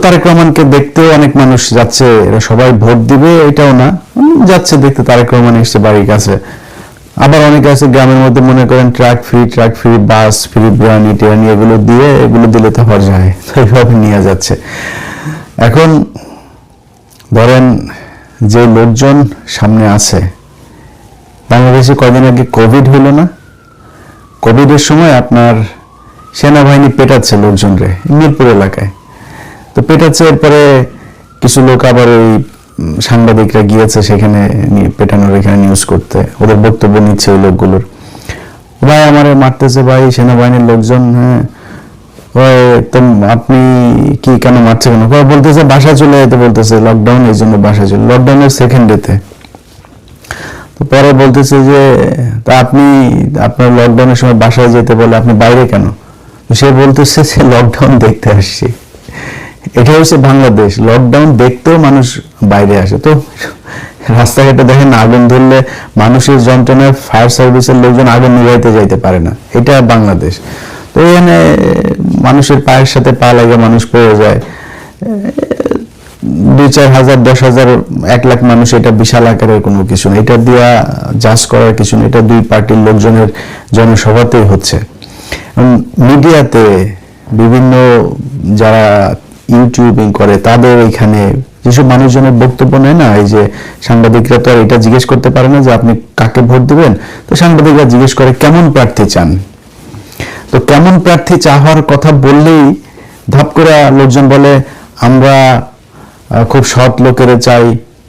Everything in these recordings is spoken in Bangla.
তারেক রহমানকে দেখতেও অনেক মানুষ যাচ্ছে, এরা সবাই ভোট দিবে এটাও না, যাচ্ছে দেখতে তারেক রহমান এসছে বাড়ির কাছে। আবার অনেকে আছে গ্রামের মধ্যে মনে করেন ট্রাক ফ্রি বাস ফ্রি বিরিয়ানি টিরানি এগুলো দিলে তো হওয়া যায়, তো এইভাবে নিয়ে যাচ্ছে। এখন ধরেন যে লোকজন সামনে আছে, বাংলাদেশে কয়দিন আগে কোভিড হলো না, কোভিডের সময় আপনার সেনাবাহিনী পেটাচ্ছে লোকজনরে মিরপুর এলাকায়, তো পেটাচ্ছে। এরপরে কিছু লোক আবার ওই সাংবাদিকরা গিয়েছে সেখানে পেটানোর এখানে নিউজ করতে, ওদের বক্তব্য নিচ্ছে ওই লোকগুলোর, ভাই আমারে মারতেছে ভাই সেনাবাহিনীর লোকজন। হ্যাঁ তো আপনি কি কেন মারছে কেন? বলতেছে বাসা চলে যেতে, বলতেছে লকডাউন এই জন্য বাসা চলে, লকডাউনের সেকেন্ড ডেতে। তো পরে বলতেছে যে তা আপনি আপনার লকডাউনের সময় বাসায় যেতে বলে আপনি বাইরে কেন? সে বলতেছে যে লকডাউন দেখতে আসছি। এটা হচ্ছে বাংলাদেশ, লকডাউন দেখতেও মানুষ বাইরে আসে। তো রাস্তাঘাটে দেখেন আগুন ধরলে মানুষের যন্ত্রণায় ফায়ার সার্ভিসের লোকজন আগুন নিভাইতে যাইতে পারে না, এটা বাংলাদেশ। তো এখানে মানুষের পায়ের সাথে পা লাগে মানুষ পড়ে যায়, 2-4 হাজার 10 হাজার 1 লাখ মানুষ, এটা বিশাল আকারের কোনো কিছু না, এটা দিয়া জাজ করার কিছু না, এটা দুই পার্টির লোকজনের জনসভাতেই হচ্ছে। মিডিয়াতে বিভিন্ন যারা ইউটিউবিং করে তাদের এখানে যেসব মানুষজনের বক্তব্য নেয় না, এই যে সাংবাদিকরা তো আর এটা জিজ্ঞেস করতে পারে না যে আপনি কাকে ভোট দিবেন, তো সাংবাদিকরা জিজ্ঞেস করে কেমন প্রার্থী চান। তো কেমন প্রার্থী চাওয়ার কথা বললেই ধাপ করে লোকজন বলে আমরা খুব সৎ লোকের চাই,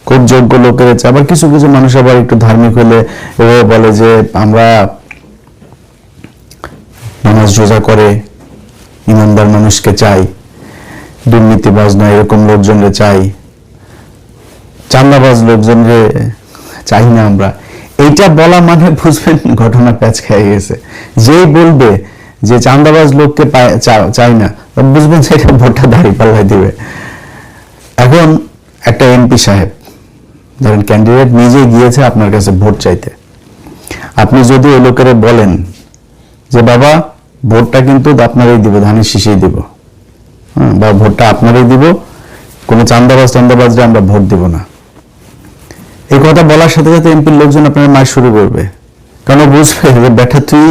খুব যোগ্য লোকের চাই। আবার কিছু কিছু মানুষ আবার একটু ধার্মিক হলে এভাবে বলে যে আমরা নামাজ রোজা করে ইমানদার মানুষকে চাই, দুর্নীতিবাজ নয় এরকম লোকজনরে চাই, চাঁদাবাজ লোকজনরে চাই না আমরা। এইটা বলা মানে বুঝবেন ঘটনা প্যাচ খেয়ে গেছে। যেই বলবে যে চাঁদাবাজ লোককে চাই না, বুঝবেন সেটা ভোটটা দাঁড়িপাল্লায় দিবে। এখন একটা এমপি সাহেব ধরেন ক্যান্ডিডেট নিজে গিয়েছে আপনার কাছে ভোট চাইতে, আপনি যদি ওই লোকের বলেন যে বাবা ভোটটা কিন্তু আপনারই দিব, ধানের শীষেই দিব, বা ভোটটা আপনারই দিব, কোনো চাঁদাবাজরা আমরা ভোট দিব না, এই কথা বলার সাথে সাথে এমপির লোকজন আপনার মার শুরু করবে। কেন বুঝবে যে বেটা তুই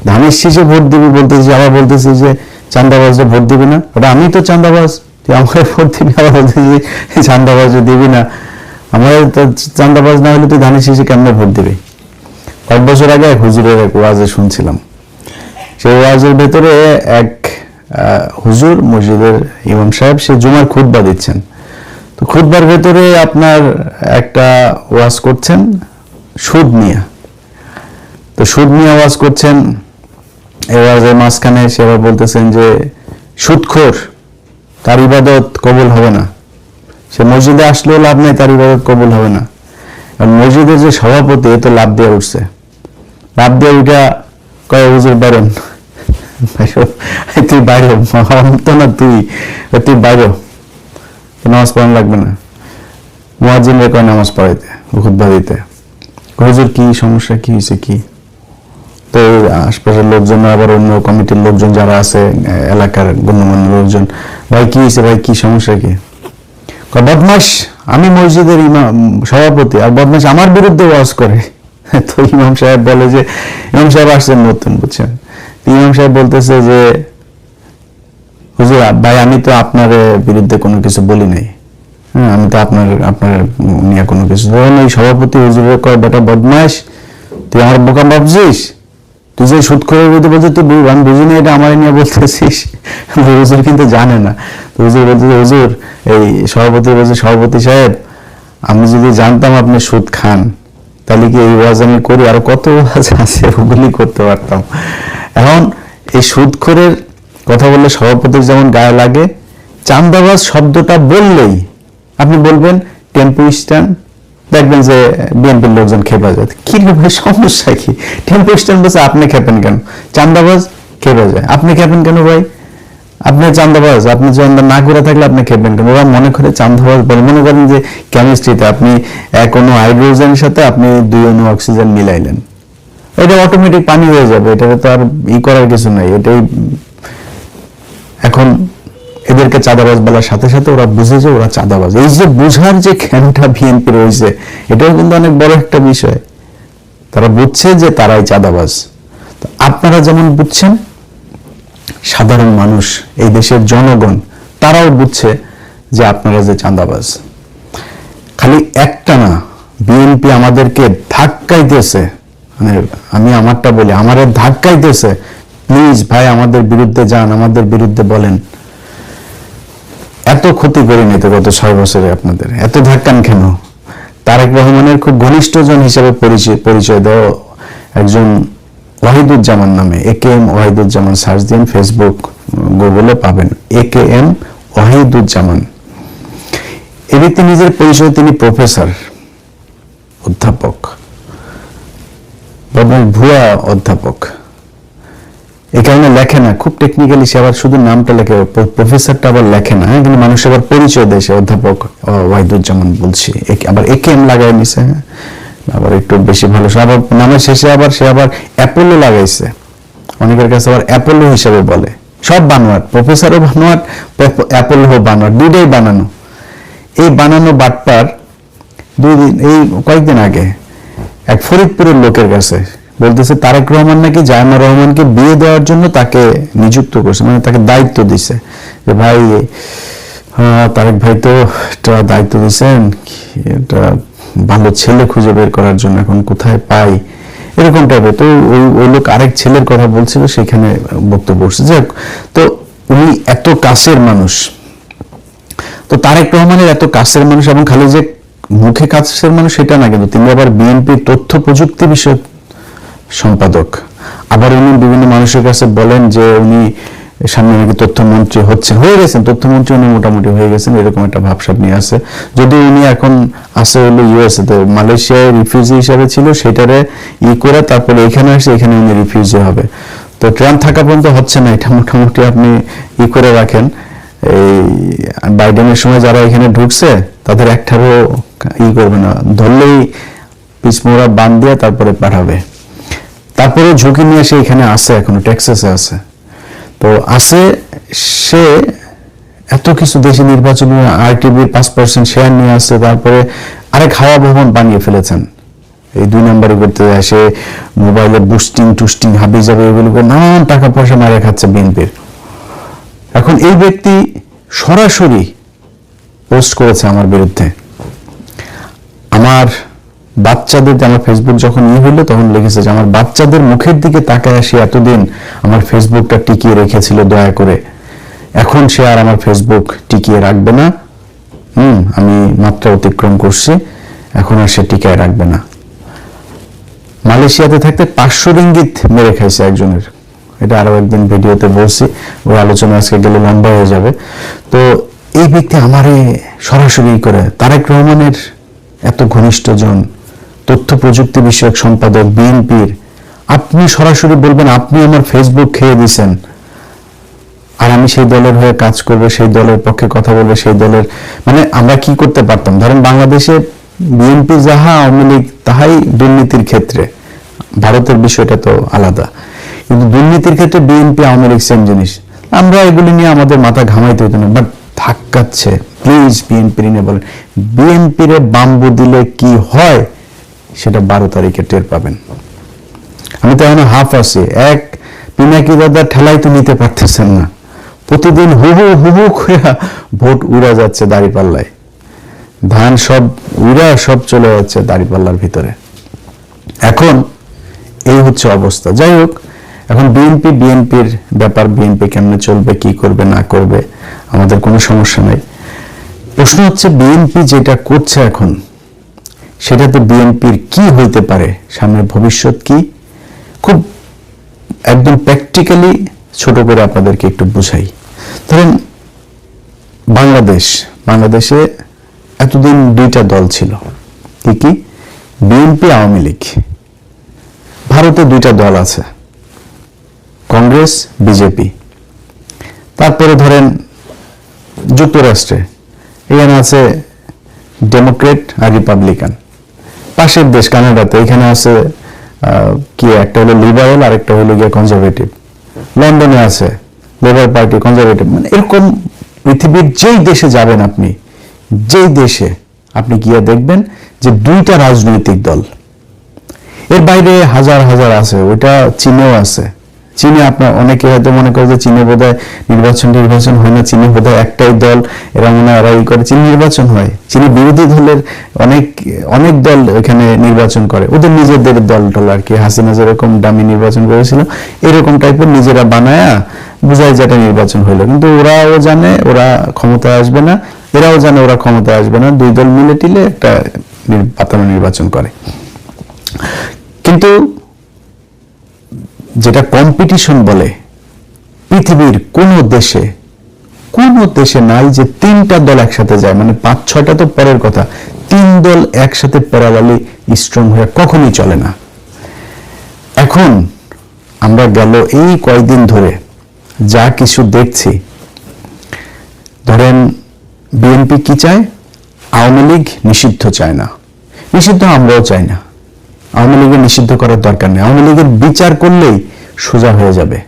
ধানের শীষে ভোট দিবি বলতেছিস, আবার বলতেছিস যে চাঁদাবাজরা ভোট দিবি না, ওটা আমি তো চাঁদাবাজ, তুই আমাকে ভোট দিবি, আবার বলতেছিস চাঁদাবাজ দিবি না, আমার চাঁদাবাজ না হলে তুই ধানের শীষে কেমনে ভোট দিবি। কয়েক বছর আগে এক হুজুরের এক ওয়াজে শুনছিলাম, সেই ওয়াজের ভেতরে এক হুজুর মসজিদের ইমাম সাহেব সে জুমার খুতবা দিচ্ছেন। তো খুতবার ভেতরে আপনার একটা ওয়াজ করছেন সুদ নিয়ে, তো সুদ নিয়ে ওয়াজ করছেন। এই ওয়াজের মাঝখানে সে আবার বলতেছেন যে সুদখোর তার ইবাদত কবুল হবে না, সে মসজিদে আসলেও লাভ নেই, তার ইবাদত কবুল হবে না। মসজিদের যে সভাপতি এ তো লাভ দিয়ে উঠছে, লাভ দিয়ে উঠা কয় হুজুর বেরোন, তুই বাইরে তো না, তুই বাইরে, নামাজ পড়ানো লাগবে না। মুয়াজ্জিনের কয় নামাজ পড়াইতে খুতবা দিতে। হুজুর কি সমস্যা, কি হয়েছে কি? তো আশপাশের লোকজন আবার অন্য কমিটির লোকজন যারা আছে এলাকার গণ্যমান্য লোকজন, ভাই কি হয়েছে, ভাই কি সমস্যা কি? বদমাস আমি মসজিদের সভাপতি, আর বদমাস আমার বিরুদ্ধে ওয়াজ করে। তো ইমাম সাহেব বলে যে ইমাম সাহেব আসছেন নতুন, বুঝছেন, ইমাম সাহেব বলতেছে যে হুজুর ভাই আমি তো আপনার বিরুদ্ধে কোনো কিছু বলি নাই, হ্যাঁ আমি তো আপনার নিয়ে কোনো কিছু। ধরেন ওই সভাপতি হুজুরের কয় বেটা বদমাস তুই আমার বোকা ভাবছিস, তুই যে সুদখোরের বিরুদ্ধে বলছিস তুই আমি বুঝিনি এটা আমার নিয়ে বলতেছিস। হুজুর কিন্তু জানে না। হুজুর বলতেছে হুজুর এই সভাপতি বলছে সভাপতি সাহেব আমি যদি জানতাম আপনি সুদ খান তাহলে কি এই ওয়াজ আমি করি, আরো কত ওয়াজ আছে ওগুলি করতে পারতাম। এখন এই সুদখোরের কথা বললে সভাপতির যেমন গায়ে লাগে, চাঁদাবাজ শব্দটা বললেই আপনি বলবেন টেম্পো স্ট্যান্ড, দেখবেন যে বিএনপির লোকজন খেপে যায়। কি রে ভাই সমস্যা কি? টেম্পো স্ট্যান্ড বলছে আপনি খেপেন কেন? চাঁদাবাজ খেপে যায়, আপনি খেপেন কেন ভাই? আপনি চাঁদাবাজ, আপনি চাঁদা না করে থাকলে আপনি খেপেন কেন? ওরা মনে করে চাঁদাবাজ বলে। মনে করেন যে কেমিস্ট্রিতে আপনি 1 অণু হাইড্রোজেনের সাথে আপনি 2 অণু অক্সিজেন মিলাইলেন, এটা অটোমেটিক পানি হয়ে যাবে, এটাতে তো আর করার কিছু নাই, এটাই। এখন এদেরকে চাঁদাবাজ বলার সাথে সাথে ওরা বুঝে যে ওরা চাঁদাবাজ। এই যে বুঝার যে খ্যানটা বিএনপি রয়েছে, এটাও কিন্তু অনেক বড় একটা বিষয়। তারা বুঝছে যে তারাই চাঁদাবাজ। আপনারা যেমন বুঝছেন, সাধারণ মানুষ, এই দেশের জনগণ, তারাও বুঝছে যে আপনারা যে চাঁদাবাজ। খালি একটা না, বিএনপি আমাদেরকে ধাক্কাইতেছে, মানে আমি আমারটা বলি, আমাদের ধাক্কাইতেছে, প্লিজ ভাই আমাদের বিরুদ্ধে যান, আমাদের বিরুদ্ধে বলেন। এত ক্ষতি করিনি তো গত 6 বছরে, আপনাদের এত ধাক্কান কেন? তারেক রহমানের খুব ঘনিষ্ঠজন হিসেবে পরিচয় দেওয়া একজন ওয়াহিদুজ্জামান নামে, AKM ওয়াহিদুজ্জামান, সার্চ দিন ফেসবুক গুগলে পাবেন, AKM ওয়াহিদুজ্জামান। এই ব্যক্তি নিজের পরিচয়, তিনি প্রফেসর, অধ্যাপক, এবং ভুয়া অধ্যাপক। এই কারণে লেখে না, খুব টেকনিক্যালি সে আবার শুধু নামটা লেখে, প্রফেসরটা আবার লেখে না, কিন্তু মানুষ আবার পরিচয় দেয় সে অধ্যাপক ওয়াহিদুজ্জামান বলছি, আবার AKM লাগাই নিছে, আবার একটু বেশি ভালো, আবার নামের শেষে আবার সে আবার অ্যাপোলো লাগাইছে, অনেকের কাছে আবার অ্যাপোলো হিসেবে বলে। সব বানোয়াট, প্রফেসরও বানোয়াট, অ্যাপোলো বানোয়াট, দুইটাই বানানো। এই বানানো বাটপার এই কয়েকদিন আগে এক ফরিদপুরের লোকের কাছে বলতেছে তারেক রহমান নাকি জায়মা রহমানকে বিয়ে দেওয়ার জন্য তাকে নিযুক্ত করছে, মানে তাকে দায়িত্ব দিছে যে ভাই তারেক ভাই তো একটা দায়িত্ব দিচ্ছেন, এটা ভালো ছেলে খুঁজে বের করার জন্য, এখন কোথায় পাই, এরকম টাইপের। তো ওই লোক আরেক ছেলের কথা বলছিল, সেখানে বক্তব্য করছে। যাক, তো উনি এত কাছের মানুষ, তো তারেক রহমানের এত কাছের মানুষ, এবং খালি যে মুখে কাছের মানুষ সেটা না, কিন্তু তিনি আবার বিএনপির তথ্য প্রযুক্তি বিষয়ক সম্পাদক। আবার উনি বিভিন্ন মানুষের কাছে বলেন যে উনি সামনে নাকি তথ্যমন্ত্রী হয়ে গেছেন, তথ্যমন্ত্রী উনি মোটামুটি হয়ে গেছেন, এরকম একটা ভাবসাব নিয়ে আছে। যদি উনি এখন আছে হলো USA তে, মালয়েশিয়ায় রিফিউজি হিসাবে ছিল, সেটারে করে তারপরে এখানে আসে, এখানে উনি রিফিউজি হবে। তো ট্রাম্প থাকা পর্যন্ত হচ্ছে না, এটা মোটামুটি আপনি করে রাখেন। এই বাইডেনের সময় যারা এখানে ঢুকছে তাদের একটারও করবে না, ধরলেই পিছমোড়া বান দিয়ে তারপরে পাঠাবে। তারপরে ঝুঁকি নিয়ে সে এখানে আসে, এখনো টেক্সাসে আছে। তো আসে সে এত কিছু, দেশি নির্বাচনী RTVর 5% শেয়ার নিয়ে আসছে, তারপরে আরেক হাওয়া ভবন বানিয়ে ফেলেছেন। এই 2 নম্বরে করতে যায় সে, মোবাইলে বুস্টিং হাবি যাবে, এগুলো নানান টাকা পয়সা মারে খাচ্ছে বিএনপির। এখন এই ব্যক্তি সরাসরি পোস্ট করেছে আমার বিরুদ্ধে। আমার বাচ্চাদের, আমার ফেসবুক যখন হইলো তখন লিখেছে যে আমার বাচ্চাদের মুখের দিকে তাকায় আসি এতদিন আমার ফেসবুকটা টিকিয়ে রেখেছিল দয়া করে, এখন সে আর আমার ফেসবুক টিকিয়ে রাখবে না। আমি মাত্রা অতিক্রম করছি, এখন আর সে টিকিয়ে রাখবে না। মালয়েশিয়াতে থাকতে 500 রিঙ্গিত মেরে খাইছে একজনের, এটা আরো একদিন ভিডিওতে বলছি, ওই আলোচনা আজকে গেলে লম্বা হয়ে যাবে। তো এই ব্যক্তি আমারে সরাসরি করে, তারেক রহমানের এত ঘনিষ্ঠজন, তথ্য প্রযুক্তি বিষয়ক সম্পাদক বিএনপির, আপনি সরাসরি বলবেন আপনি আমার ফেসবুক খেয়ে দিছেন, আর আমি সেই দলের হয়ে কাজ করবো, সেই দলের পক্ষে কথা বলবো, সেই দলের, মানে আমরা কি করতে পারতাম? ধরেন বাংলাদেশে বিএনপি যাহা, আওয়ামী লীগ তাহাই দুর্নীতির ক্ষেত্রে, ভারতের বিষয়টা তো আলাদা, কিন্তু দুর্নীতির ক্ষেত্রে বিএনপি আওয়ামী লীগ সেম জিনিস। আমরা এগুলি নিয়ে আমাদের মাথা ঘামাইতে হতো না, বাট ধাক্কাচ্ছে। প্লিজ বিএনপি নিয়ে বলেন, বিএনপির বাম্বু দিলে কি হয় সেটা 12 তারিখে টের পাবেন। আমি তো এখন হাফ আছি, এক পিনাকি দাদা ঠেলাই তো নিতে পারতেছেন না, প্রতিদিন হুহু করে ভোট উড়া যাচ্ছে দাঁড়িপাল্লায়, ধান সব উড়া সব চলে যাচ্ছে দাঁড়িপাল্লার ভিতরে। এখন এই হচ্ছে অবস্থা। যাই হোক, এখন বিএনপির ব্যাপার, বিএনপি কেমনে চলবে, কি করবে না করবে, আমাদের কোনো সমস্যা নাই। প্রশ্ন হচ্ছে বিএনপি যেটা করছে এখন, সেটাতে বিএনপির কি হইতে পারে, সামনের ভবিষ্যৎ কি, খুব একদম প্র্যাকটিক্যালি ছোট করে আপনাদেরকে একটু বুঝাই। ধরেন বাংলাদেশে এতদিন 2টা দল ছিল, কি বিএনপি, আওয়ামী লীগ। ভারতে 2টা দল আছে, কংগ্রেস, বিজেপি। তারপরে ধরেন যুক্তরাষ্ট্রে এখানে আছে ডেমোক্রেট আর রিপাবলিকান। পাশের দেশ কানাডাতে এখানে আছে কি, একটা হলো লিবারেল আর একটা হলো গিয়ে কনজারভেটিভ। লন্ডনে আছে লেবার পার্টি, কনজারভেটিভ, মানে এরকম পৃথিবীর যেই দেশে যাবেন আপনি, যেই দেশে আপনি গিয়ে দেখবেন যে দুইটা রাজনৈতিক দল, এর বাইরে হাজার হাজার আছে, ওইটা চীনেও আছে। চীনে আপনার অনেকে হয়তো মনে করে যে চীনে বোধহয় নির্বাচন হয় না, চীনে বোধহয় একটাই দল, এরা মনে হয় এরা ই করে। চীনে নির্বাচন হয়, চীনে বিরোধী দলের অনেক অনেক দল এখানে নির্বাচন করে, ওদের নিজেদের দল টল আর কি। হাসিনা যেরকম দামি নির্বাচন করেছিল এরকম টাইপের নিজেরা বানায়া বুঝায় যেটা নির্বাচন হইলো, কিন্তু ওরাও জানে ওরা ক্ষমতায় আসবে না, এরাও জানে ওরা ক্ষমতায় আসবে না, দুই দল মিলে টিলে একটা পাতানো নির্বাচন করে। কিন্তু যেটা কম্পিটিশন বলে, পৃথিবীর কোন দেশে নাই যে তিনটা দল একসাথে যায়, মানে 5-6টা তো পরের কথা, 3 দল একসাথে প্যারালালি স্ট্রং হয়ে কখনোই চলে না। এখন আমরা গেল এই কয়েকদিন ধরে যা কিছু দেখছি, ধরেন বিএনপি কি চায়, আওয়ামী লীগ নিষিদ্ধ চায় না, নিষিদ্ধ আমরাও চাই না, আওয়ামী লীগের নিষিদ্ধ করার দরকার নেই, আওয়ামী লীগের বিচার করলেই সোজা হয়ে যাবে।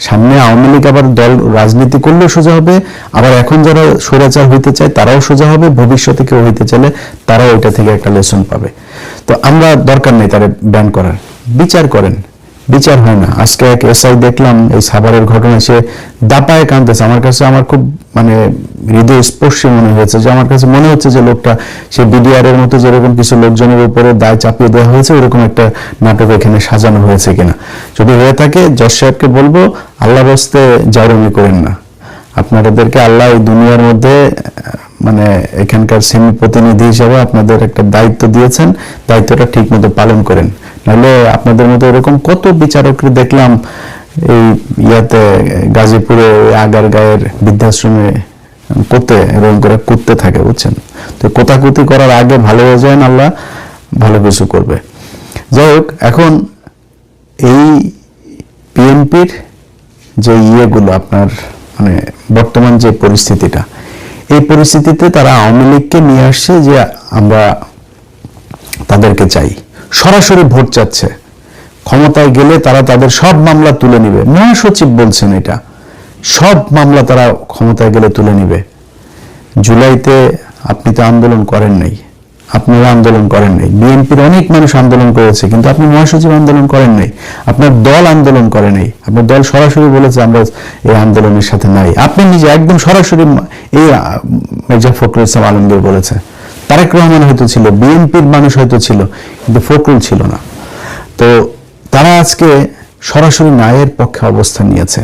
সামনে আওয়ামী লীগ আবার দল রাজনীতি করলেও সোজা হবে, আবার এখন যারা স্বৈরাচার হইতে চায় তারাও সোজা হবে, ভবিষ্যতে কেউ হইতে চাইলে তারাও ওইটা থেকে একটা লেসন পাবে। তো আমরা দরকার নেই তারা ব্যান করার, বিচার করেন, বিচার হয় না। আজকে এক এসআই দেখলাম এই সাভারের ঘটনা, সে দাপায় কাঁদতেছে, আমার কাছে আমার খুব মানে হৃদয় স্পর্শী মনে হয়েছে, যে আমার কাছে মনে হচ্ছে যে লোকটা সে বিডিআর এর মতো যেরকম কিছু লোকজনের উপরে দায় চাপিয়ে দেওয়া হয়েছে ওরকম একটা নাটক এখানে সাজানো হয়েছে কিনা। যদি হয়ে থাকে জজ সাহেবকে বলবো আল্লাহর হস্তে জারুমি করেন না, আপনাদেরকে আল্লাহ এই দুনিয়ার মধ্যে মানে এখানকার সেমি প্রতিনিধি হিসেবে আপনাদের একটা দায়িত্ব দিয়েছেন, দায়িত্বটা ঠিক মতো পালন করেন, নাহলে আপনাদের মতো এরকম কত বিচারককে দেখলাম এই ইয়াতে গাজীপুরে আগার গায়ের বৃদ্ধাশ্রমে কোতে এরকম করে কুদতে থাকে, বুঝছেন। তো কোতাকুতি করার আগে ভালো হয়ে যায়, আল্লাহ ভালো কিছু করবে। যাই হোক, এখন এই বিএনপির যে ইয়েগুলো আপনার মানে বর্তমান যে পরিস্থিতিটা, এই পরিস্থিতিতে তারা আওয়ামী লীগকে নিয়ে আসছে যে আমরা তাদেরকে চাই, সরাসরি ভোট চাচ্ছে, ক্ষমতায় গেলে তারা তাদের সব মামলা তুলে নিবে। মহাসচিব বলছেন এটা, সব মামলা তারা ক্ষমতায় গেলে তুলে নিবে। জুলাইতে আপনি তো আন্দোলন করেন নাই, আপনারা আন্দোলন করেন নাই, বিএনপির অনেক মানুষ আন্দোলন করেছে, কিন্তু আপনি মহাসচিব আন্দোলন করেন নাই, আপনার দল আন্দোলন করে নাই, আপনার দল সরাসরি বলেছে আমরা এই আন্দোলনের সাথে নাই। আপনি নিজে একদম সরাসরি এই মির্জা ফখরুল ইসলাম আলমগীর বলেছে, তারেক রহমান হয়তো ছিল, বিএনপির মানুষ হয়তো ছিল, কিন্তু ফখরুল ছিল না। তো তারা আজকে সরাসরি ন্যায়ের পক্ষে অবস্থান নিয়েছে।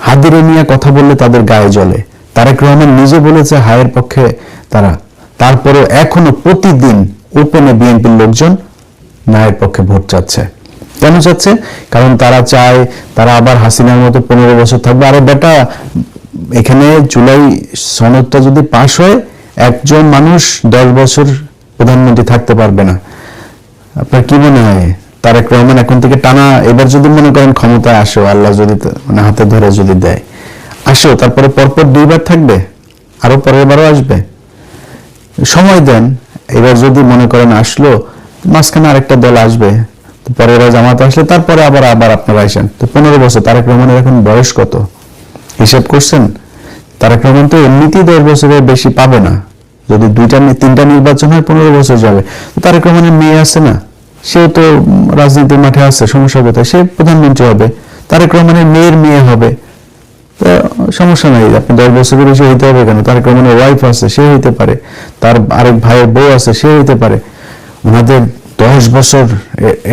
হাদিরে নিয়ে কথা বললে তাদের গায়ে জ্বলে, তারেক রহমান নিজে বলেছে হায়ের পক্ষে তারা, তারপরেও এখনো প্রতিদিন ওপেনে বিএনপির লোকজন ন্যায়ের পক্ষে ভোট চাচ্ছে। কেন চাচ্ছে? কারণ তারা চায় তারা আবার হাসিনার মতো 15 বছর থাকবে। আরে বেটা, এখানে জুলাই সনদটা যদি পাশ হয়, একজন মানুষ 10 বছর প্রধানমন্ত্রী থাকতে পারবে না। আপনার কি মনে হয় তারেক রহমান এখন থেকে টানা, এবার যদি মনে করেন ক্ষমতায় আসো, আল্লাহ যদি মানে হাতে ধরে যদি দেয় আসো, তারপরে পরপর 2 বার থাকবে, আরো পরের বারও আসবে, সময় দেন। এবার যদি মনে করেন আসলো, মাঝখানে আরেকটা দল আসবে, পরের জামাতে আসলে তারপরে আবার আপনারা আসেন। তো 15 বছর, তারেক রহমানের এখন বয়স কত হিসাব করছেন? তারেক রহমান তো এমনিতেই 10 বছরের বেশি পাবে না, যদি 2-3টা নির্বাচন হয় 15 বছর যাবে। তারেক রহমানের মেয়ে আছে না, সেও তো রাজনীতির মাঠে আছে, সমস্যা কোথায়? সে প্রধানমন্ত্রী হবে, তারেক রহমানের মেয়ের মেয়ে হবে, সমস্যা নাই। আপনি 10 বছরের বেশি হইতে হবে কেন? তারেক রহমানের ওয়াইফ আছে, সে হইতে পারে, তার আরেক ভাইয়ের বউ আছে, সে হইতে পারে। ওনাদের 10 বছর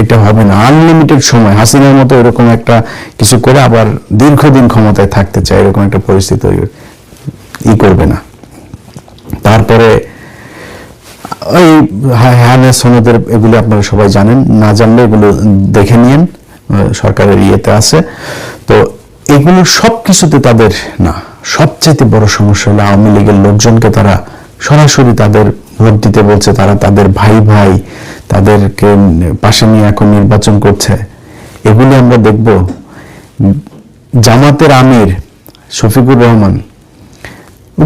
এটা হবে না, আনলিমিটেড সময়। হাসিনার মতো এরকম একটা কিছু করে আবার দীর্ঘদিন ক্ষমতায় থাকতে চায়, এরকম একটা পরিস্থিতি ই করবে না। তারপরে ওই হায়ানে সনদের এগুলো আপনারা সবাই জানেন, না জানলে এগুলো দেখে নিন, সরকারের ইয়েতে আছে। তো এগুলো সবকিছুতে তাদের না, সবচেয়ে বড় সমস্যা হলো আওয়ামী লীগের লোকজনকে তারা সরাসরি তাদের ভোট দিতে বলছে, তারা তাদের ভাই তাদেরকে পাশে নিয়ে এখন নির্বাচন করছে। এগুলি আমরা দেখব। জামাতের আমির শফিকুর রহমান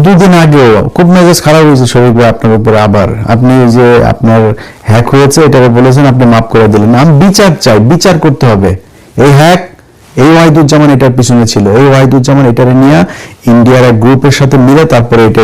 2 দিন আগেও খুব মেজাজ খারাপ হয়েছে শফিক ভাই আপনার উপরে, আবার আপনি যে আপনার হ্যাক হয়েছে এটাকে বলেছেন, আপনি মাফ করে দিলেন। আমি বিচার চাই, বিচার করতে হবে। এই হ্যাক এই ওয়াহিদুজ্জামান এটার পিছনে ছিল, এই ওয়াহিদুজ্জামান এটারে নিয়ে ইন্ডিয়ার এক গ্রুপের সাথে মিলে তারপরে এটা